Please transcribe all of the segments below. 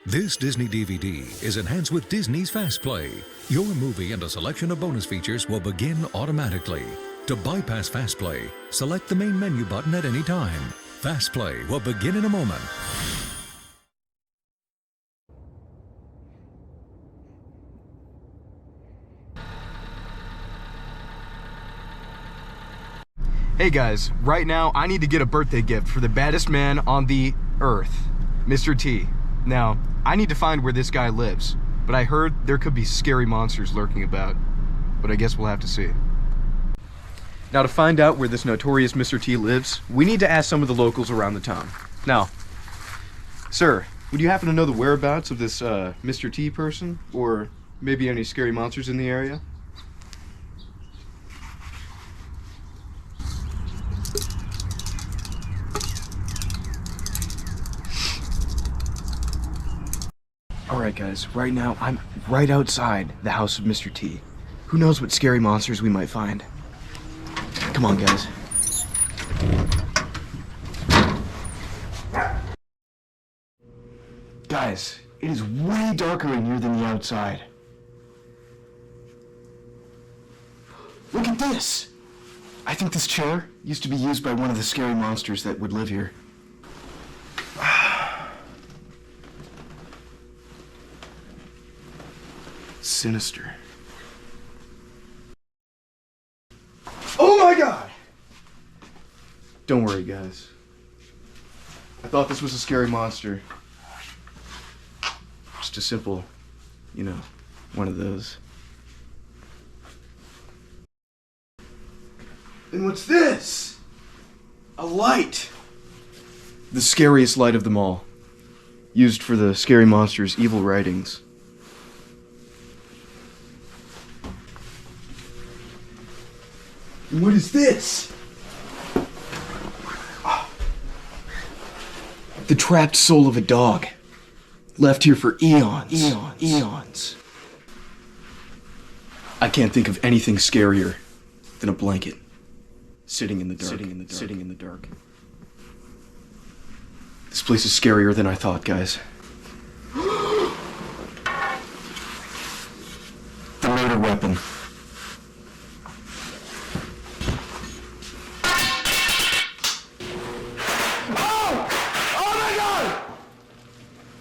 This Disney DVD is enhanced with Disney's Fast Play. Your movie and a selection of bonus features will begin automatically. To bypass Fast Play, select the main menu button at any time. Fast Play will begin in a moment. Hey guys, right now I need to get a birthday gift for the baddest man on the earth, Mr. T. Now, I need to find where this guy lives, but I heard there could be scary monsters lurking about, but I guess we'll have to see. Now, to find out where this notorious Mr. T lives, we need to ask some of the locals around the town. Now, sir, would you happen to know the whereabouts of this Mr. T person, or maybe any scary monsters in the area? Alright guys, right now I'm right outside the house of Mr. T. Who knows what scary monsters we might find? Come on guys. Guys, it is way darker in here than the outside. Look at this! I think this chair used to be used by one of the scary monsters that would live here. Sinister. Oh my god! Don't worry, guys. I thought this was a scary monster. Just a simple, you know, one of those. And what's this? A light! The scariest light of them all. Used for the scary monster's evil writings. What is this? The trapped soul of a dog. Left here for eons. Eons. I can't think of anything scarier than a blanket. Sitting in the dark. This place is scarier than I thought, guys. The murder weapon.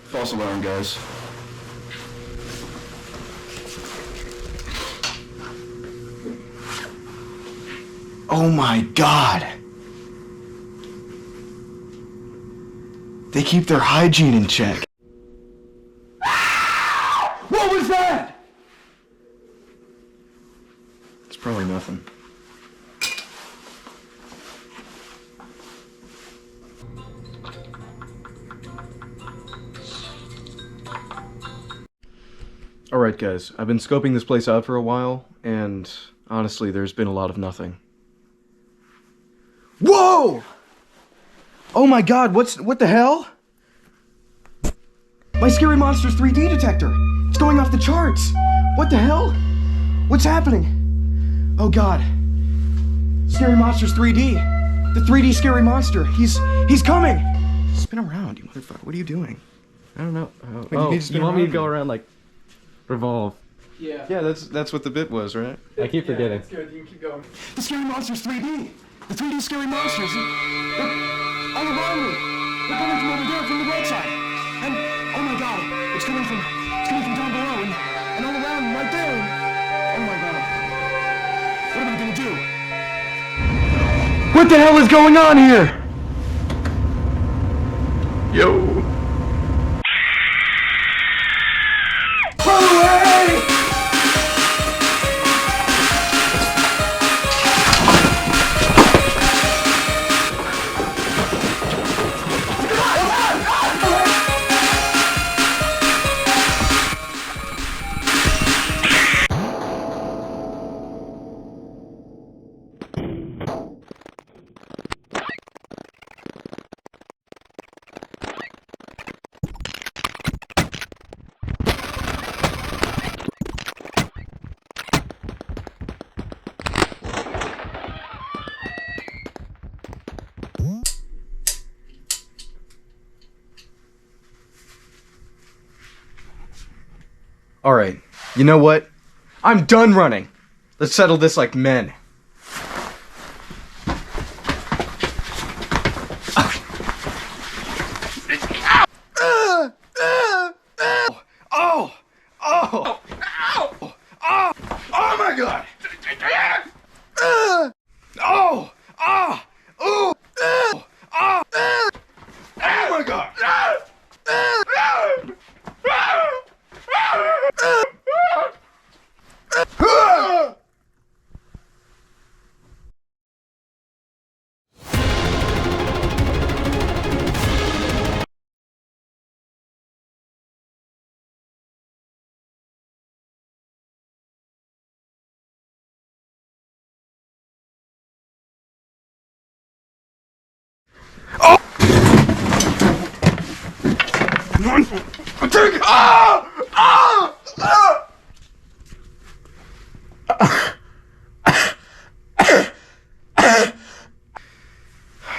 False alarm, guys. Oh my god! They keep their hygiene in check. What was that? It's probably nothing. Alright guys, I've been scoping this place out for a while, and honestly, there's been a lot of nothing. Whoa! Oh my god, what the hell? My Scary Monsters 3D detector! It's going off the charts! What the hell? What's happening? Oh god. Scary Monsters 3D! The 3D Scary Monster! He's coming! Spin around, you motherfucker. What are you doing? I don't know. You want me to go around like revolve? Yeah, that's what the bit was, right? I keep forgetting. That's good. You can keep going. The Scary Monsters 3D! The 3D Scary Monsters! They're all around me! They're coming from over there, from the roadside! And, oh my god, it's coming from down below, and all around, right there! Oh my god. What am I gonna do? What the hell is going on here? Yo! Run away! Alright, you know what? I'm done running. Let's settle this like men. Oh my god! Oh! Ah! Ooh! Oh my god! Take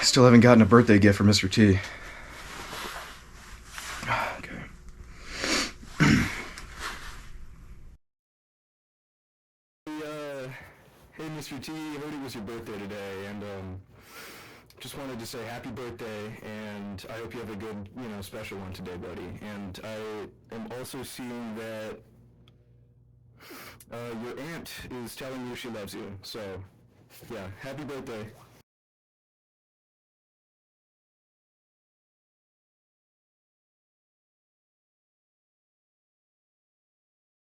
Still haven't gotten a birthday gift for Mr. T. Okay. Hey, Mr. T, I heard it was your birthday today, and just wanted to say happy birthday, and I hope you have a good, special one today, buddy. And I am also seeing that your aunt is telling you she loves you. So, yeah, happy birthday.